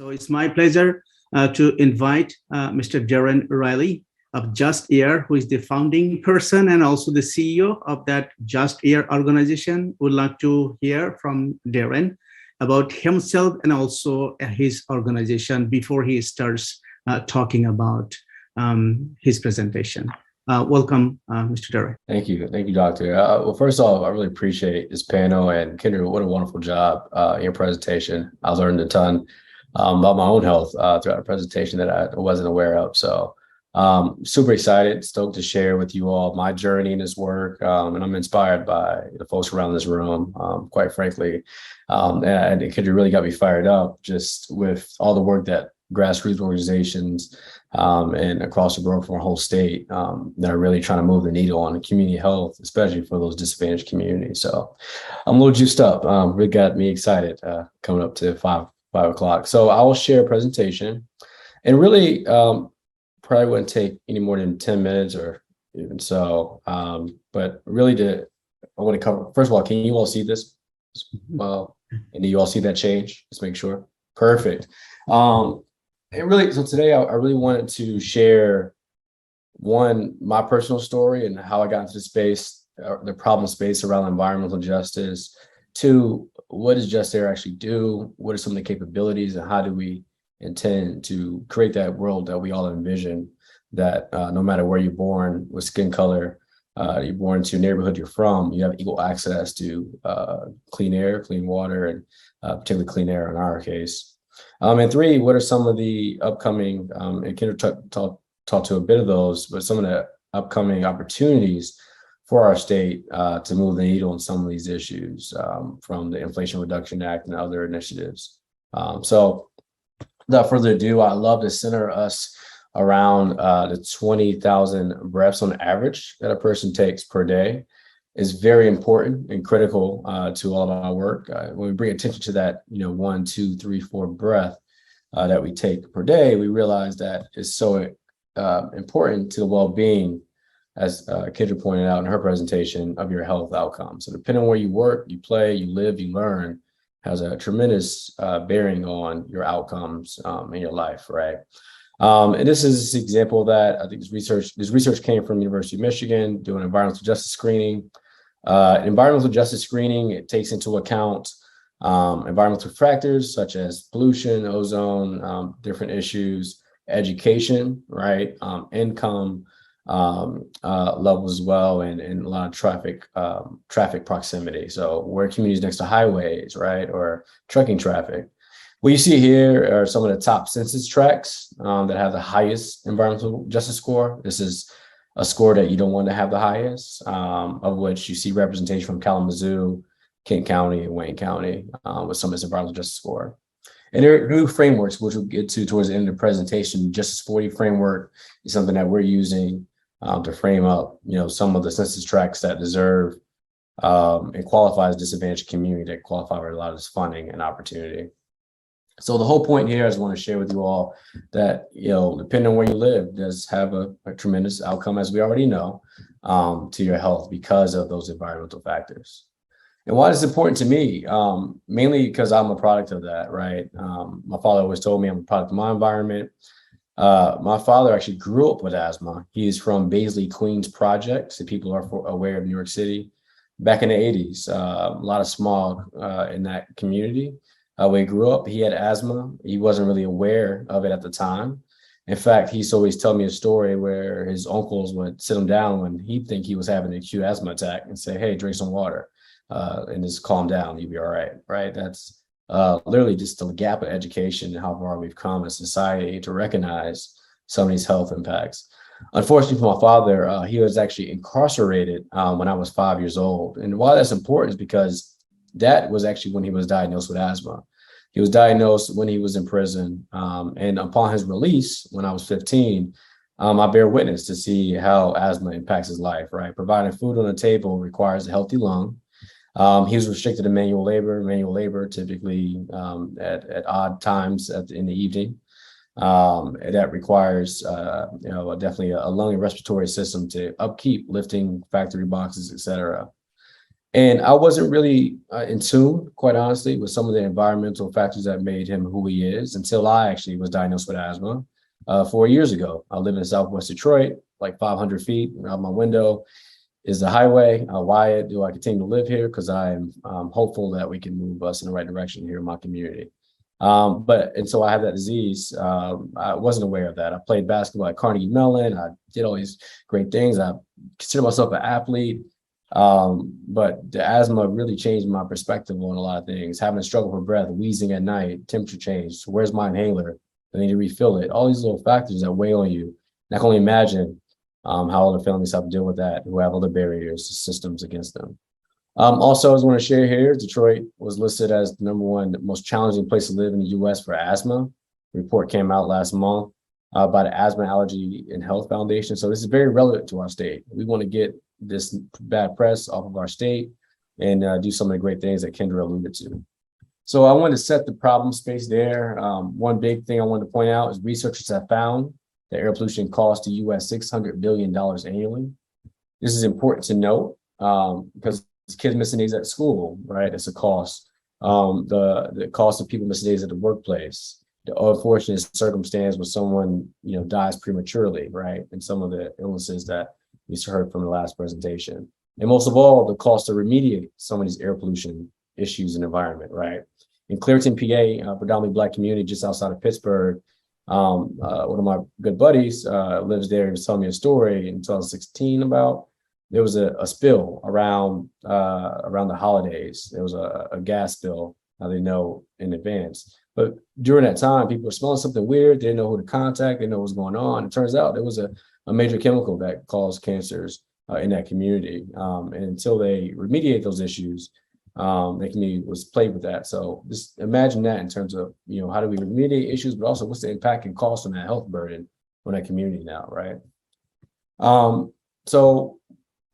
So it's my pleasure to invite Mr. Darren Riley of JustAir, who is the founding person and also the CEO of that JustAir organization. Would like to hear from Darren about himself and also his organization before he starts talking about his presentation. Welcome, Mr. Darren. Thank you, Doctor. Well, first off, I really appreciate this panel, and Kendra, what a wonderful job in your presentation. I learned a ton about my own health throughout the presentation that I wasn't aware of. So super excited, stoked to share with you all my journey in this work. And I'm inspired by the folks around this room, quite frankly. And Kendra really got me fired up just with all the work that grassroots organizations and across the board from our whole state that are really trying to move the needle on community health, especially for those disadvantaged communities. So I'm a little juiced up. Really got me excited coming up to 5 o'clock. So I will share a presentation, and really probably wouldn't take any more than 10 minutes or even so. But really I want to cover, first of all, can you all see this? And do you all see that change? Let's make sure. Perfect. So today I really wanted to share, one, my personal story and how I got into the space, the problem space around environmental justice. Two, what does JustAir actually do? What are some of the capabilities, and how do we intend to create that world that we all envision, that no matter where you're born, what skin color you're born into, neighborhood you're from, you have equal access to clean air, clean water, and particularly clean air in our case. And three, what are some of the upcoming, and Kendra talked to a bit of those, but some of the upcoming opportunities for our state to move the needle on some of these issues from the Inflation Reduction Act and other initiatives. So without further ado, I'd love to center us around the 20,000 breaths on average that a person takes per day. Is very important and critical to all of our work. When we bring attention to that, 1, 2, 3, 4 breath that we take per day, we realize that it's so important to the well-being, as Kendra pointed out in her presentation, of your health outcomes. So depending on where you work, you play, you live, you learn, has a tremendous bearing on your outcomes in your life, right? And this is an example of that. I think this research came from the University of Michigan, doing environmental justice screening. Environmental justice screening, it takes into account environmental factors such as pollution, ozone, different issues, education, right? Income levels as well, and a lot of traffic proximity. So where communities next to highways, right? Or trucking traffic. What you see here are some of the top census tracts that have the highest environmental justice score. This is a score that you don't want to have the highest, of which you see representation from Kalamazoo, Kent County, and Wayne County with some of this environmental justice score. And there are new frameworks, which we'll get to towards the end of the presentation. Justice 40 framework is something that we're using to frame up, some of the census tracts that deserve and qualify as disadvantaged community, that qualify for a lot of this funding and opportunity. So the whole point here is I want to share with you all that, depending on where you live, does have a tremendous outcome, as we already know, to your health because of those environmental factors. And why is it important to me? Mainly because I'm a product of that, right? My father always told me I'm a product of my environment. My father actually grew up with asthma. He's from Baisley, Queens projects, if people are aware of New York City. Back in the 80s, a lot of smog in that community. When he grew up, he had asthma. He wasn't really aware of it at the time. In fact, he used to always tell me a story where his uncles would sit him down when he'd think he was having an acute asthma attack and say, hey, drink some water and just calm down. You'll be all right, right? That's literally just a gap of education and how far we've come as a society to recognize some of these health impacts. Unfortunately for my father, he was actually incarcerated when I was 5 years old. And why that's important is because that was actually when he was diagnosed with asthma. He was diagnosed when he was in prison. And upon his release, when I was 15, I bear witness to see how asthma impacts his life, right? Providing food on the table requires a healthy lung. He was restricted to manual labor typically at odd times in the evening. That requires, definitely a lung and respiratory system to upkeep, lifting factory boxes, et cetera. And I wasn't really in tune, quite honestly, with some of the environmental factors that made him who he is until I actually was diagnosed with asthma 4 years ago. I live in Southwest Detroit, like 500 feet out my window is the highway. Why do I continue to live here? Because I'm hopeful that we can move us in the right direction here in my community. But until I had that disease, I wasn't aware of that. I played basketball at Carnegie Mellon. I did all these great things. I consider myself an athlete. But the asthma really changed my perspective on a lot of things. Having a struggle for breath, wheezing at night, temperature change. Where's my inhaler? I need to refill it. All these little factors that weigh on you. And I can only imagine how other families have to deal with that, who have other barriers, systems against them. Also, I just want to share here, Detroit was listed as the #1 most challenging place to live in the US for asthma. The report came out last month by the Asthma, Allergy, and Health Foundation. So this is very relevant to our state. We want to get this bad press off of our state and do some of the great things that Kendra alluded to. So I wanted to set the problem space there. One big thing I wanted to point out is researchers have found that air pollution costs the US $600 billion annually. This is important to note because kids missing days at school, right? It's a cost. The cost of people missing days at the workplace, the unfortunate circumstance when someone, dies prematurely, right? And some of the illnesses that we heard from the last presentation. And most of all, the cost to remediate some of these air pollution issues and environment, right? In Clearton, PA, predominantly Black community just outside of Pittsburgh, one of my good buddies lives there. He was telling me a story in 2016 about there was a spill around the holidays. There was a gas spill. Now they know in advance. But during that time, people were smelling something weird. They didn't know who to contact. They didn't know what was going on. It turns out there was a major chemical that caused cancers in that community. And until they remediate those issues, the community was plagued with that. So just imagine that in terms of, how do we remediate issues, but also what's the impact and cost on that health burden on that community now, right? So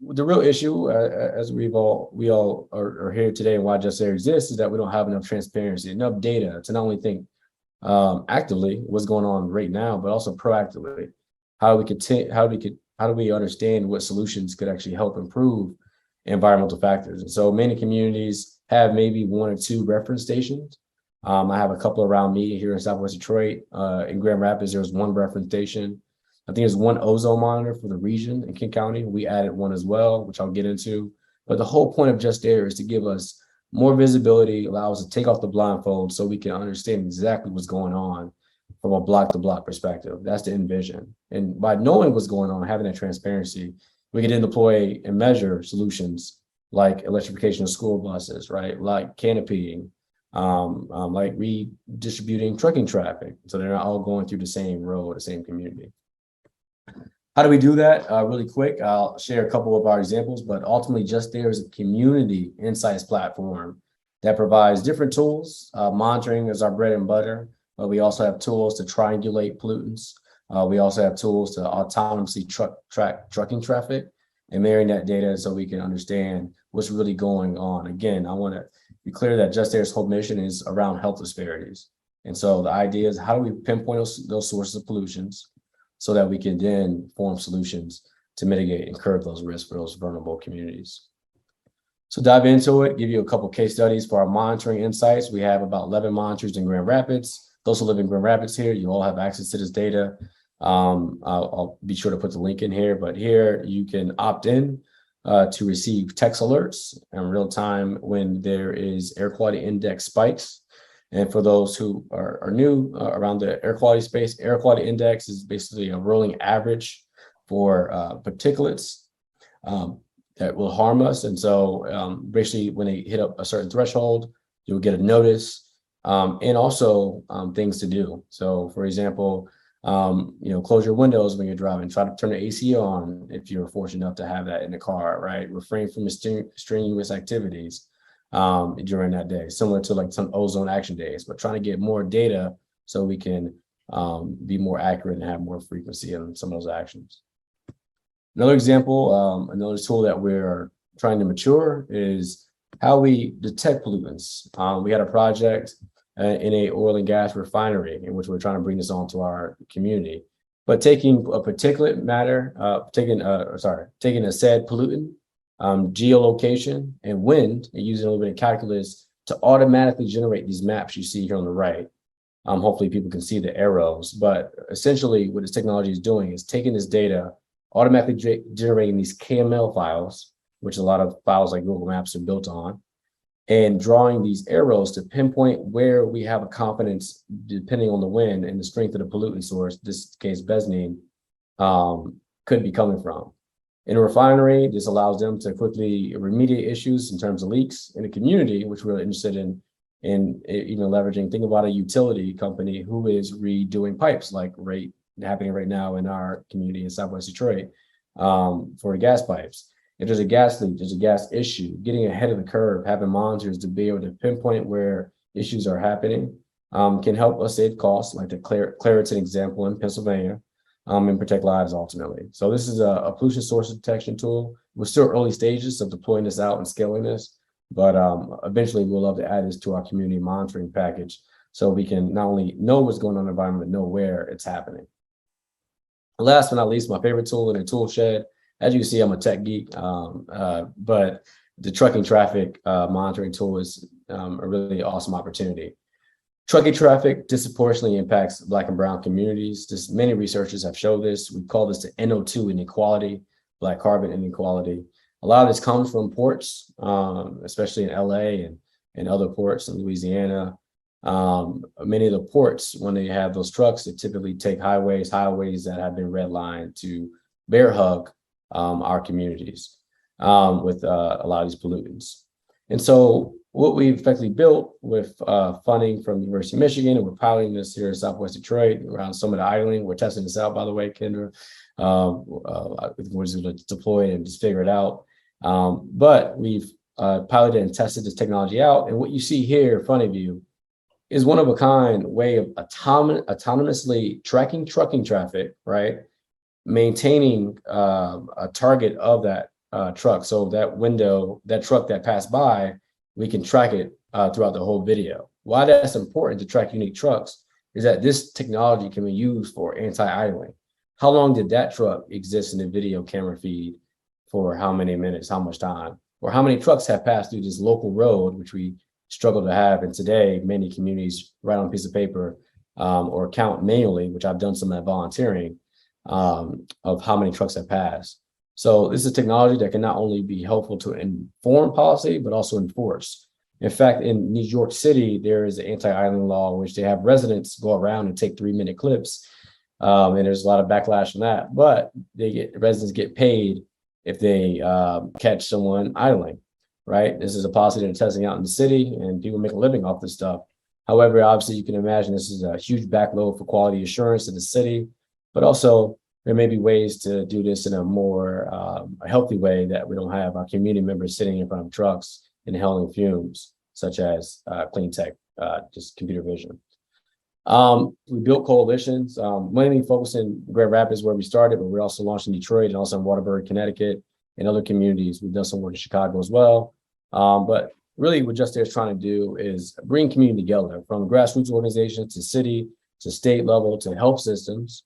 the real issue, as we all are here today and why JustAir exists, is that we don't have enough transparency, enough data to not only think actively what's going on right now, but also proactively. How do we understand what solutions could actually help improve environmental factors? And so many communities have maybe 1 or 2 reference stations. I have a couple around me here in Southwest Detroit. In Grand Rapids, there was 1 reference station. I think there's 1 ozone monitor for the region in King County. We added 1 as well, which I'll get into. But the whole point of JustAir is to give us more visibility, allow us to take off the blindfold so we can understand exactly what's going on from a block-to-block perspective. That's the end vision. And by knowing what's going on, having that transparency, we can then deploy and measure solutions like electrification of school buses, right? Like canopying, like redistributing trucking traffic so they're not all going through the same road, the same community. How do we do that? Really quick, I'll share a couple of our examples, but ultimately JustAir is a community insights platform that provides different tools. Monitoring is our bread and butter, but we also have tools to triangulate pollutants. We also have tools to autonomously track trucking traffic and marrying that data so we can understand what's really going on. Again, I want to be clear that JustAir's whole mission is around health disparities. And so the idea is how do we pinpoint those sources of pollutions so that we can then form solutions to mitigate and curb those risks for those vulnerable communities. So dive into it, give you a couple case studies for our monitoring insights. We have about 11 monitors in Grand Rapids. Those who live in Grand Rapids here, you all have access to this data. I'll be sure to put the link in here, but here you can opt in to receive text alerts in real time when there is air quality index spikes. And for those who are new around the air quality space, air quality index is basically a rolling average for particulates that will harm us. And so basically when they hit up a certain threshold, you'll get a notice and also things to do. So for example, close your windows when you're driving, try to turn the AC on if you're fortunate enough to have that in the car, right? Refrain from strenuous activities during that day, similar to like some ozone action days, but trying to get more data so we can be more accurate and have more frequency in some of those actions. Another example, another tool that we're trying to mature is how we detect pollutants. We had a project in a oil and gas refinery in which we're trying to bring this on to our community, but taking a particulate matter, taking a said pollutant geolocation, and wind, and using a little bit of calculus to automatically generate these maps you see here on the right. Hopefully people can see the arrows, but essentially what this technology is doing is taking this data, automatically generating these KML files, which a lot of files like Google Maps are built on, and drawing these arrows to pinpoint where we have a confidence, depending on the wind and the strength of the pollutant source, this case Besnine, could be coming from. In a refinery, this allows them to quickly remediate issues in terms of leaks. In a community, which we're interested in even leveraging, think about a utility company who is redoing pipes like happening right now in our community in Southwest Detroit for gas pipes. If there's a gas leak, there's a gas issue, getting ahead of the curve, having monitors to be able to pinpoint where issues are happening can help us save costs, like the Claritin example in Pennsylvania, and protect lives ultimately. So this is a pollution source detection tool. We're still early stages of deploying this out and scaling this, but eventually we'll love to add this to our community monitoring package so we can not only know what's going on in the environment, but know where it's happening. Last but not least, my favorite tool in the tool shed. As you can see, I'm a tech geek, but the trucking traffic monitoring tool is a really awesome opportunity. Trucking traffic disproportionately impacts Black and brown communities. Many researchers have shown this. We call this the NO2 inequality, Black carbon inequality. A lot of this comes from ports, especially in LA and other ports in Louisiana. Many of the ports, when they have those trucks, they typically take highways that have been redlined to bear hug our communities with a lot of these pollutants. And so what we've effectively built with funding from the University of Michigan, and we're piloting this here in Southwest Detroit around some of the idling. We're testing this out, by the way, Kendra. We're just going to deploy it and just figure it out. But we've piloted and tested this technology out. And what you see here in front of you is one of a kind way of autonomously tracking trucking traffic, right? Maintaining a target of that truck. So that truck that passed by, we can track it throughout the whole video. Why that's important to track unique trucks is that this technology can be used for anti-idling. How long did that truck exist in the video camera feed for how many minutes, how much time, or how many trucks have passed through this local road, which we struggle to have. And today, many communities write on a piece of paper or count manually, which I've done some of that volunteering, of how many trucks have passed. So this is technology that can not only be helpful to inform policy, but also enforce. In fact, in New York City, there is an anti-idling law in which they have residents go around and take 3-minute clips. And there's a lot of backlash on that, but residents get paid if they catch someone idling, right? This is a policy that they're testing out in the city, and people make a living off this stuff. However, obviously, you can imagine this is a huge backload for quality assurance in the city, but also there may be ways to do this in a more a healthy way that we don't have our community members sitting in front of trucks inhaling fumes, such as clean tech, just computer vision. We built coalitions, mainly focused in Grand Rapids where we started, but we're also launched in Detroit and also in Waterbury, Connecticut, and other communities. We've done some work in Chicago as well. But really what JustAir is trying to do is bring community together, from grassroots organizations to city, to state level, to health systems,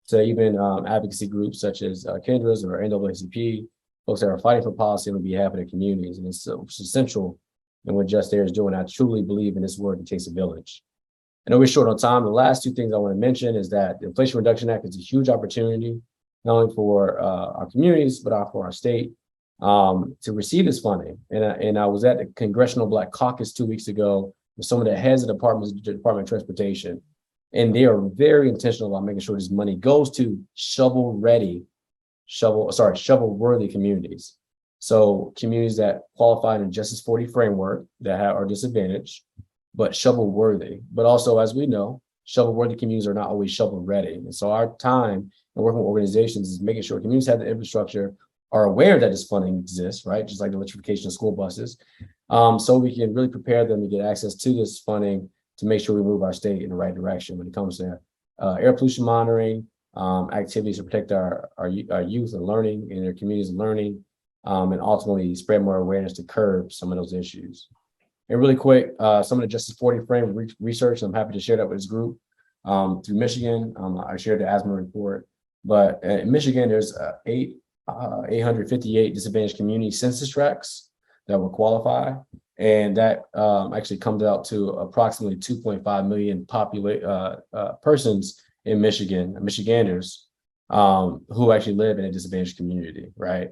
to even advocacy groups such as Kendra's or NAACP, folks that are fighting for policy on behalf of their communities. And it's essential in what JustAir is doing. I truly believe in this work, it takes a village. I know we're short on time. The last two things I want to mention is that the Inflation Reduction Act is a huge opportunity, not only for our communities, but also for our state to receive this funding. And I was at the Congressional Black Caucus 2 weeks ago with some of the heads of the Department of Transportation. And they are very intentional about making sure this money goes to shovel-worthy communities. So communities that qualify in the Justice 40 framework that are disadvantaged, but shovel-worthy. But also, as we know, shovel-worthy communities are not always shovel-ready. And so our time in working with organizations is making sure communities have the infrastructure, are aware that this funding exists, right? Just like the electrification of school buses. So we can really prepare them to get access to this funding to make sure we move our state in the right direction when it comes to air pollution monitoring, activities to protect our youth and learning and their communities and learning, and ultimately spread more awareness to curb some of those issues. And really quick, some of the Justice 40 frame research, I'm happy to share that with this group through Michigan. I shared the asthma report, but in Michigan, there's 8 858 disadvantaged community census tracts that will qualify. And that actually comes out to approximately 2.5 million persons in Michigan, Michiganders, who actually live in a disadvantaged community, right?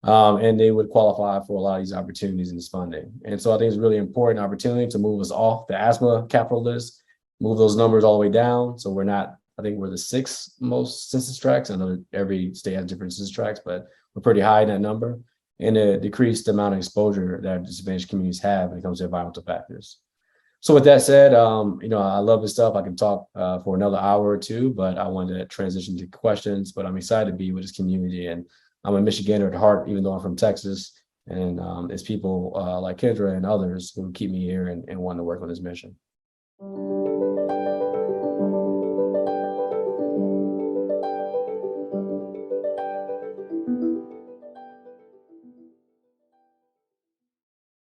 And they would qualify for a lot of these opportunities in this funding. And so I think it's a really important opportunity to move us off the asthma capital list, move those numbers all the way down. So we're not, I think we're the 6th most census tracts. I know every state has different census tracts, but we're pretty high in that number, and a decreased amount of exposure that disadvantaged communities have when it comes to environmental factors. So with that said, I love this stuff. I can talk for another hour or two, but I wanted to transition to questions. But I'm excited to be with this community, and I'm a Michigander at heart, even though I'm from Texas. And it's people like Kendra and others who keep me here and want to work on this mission.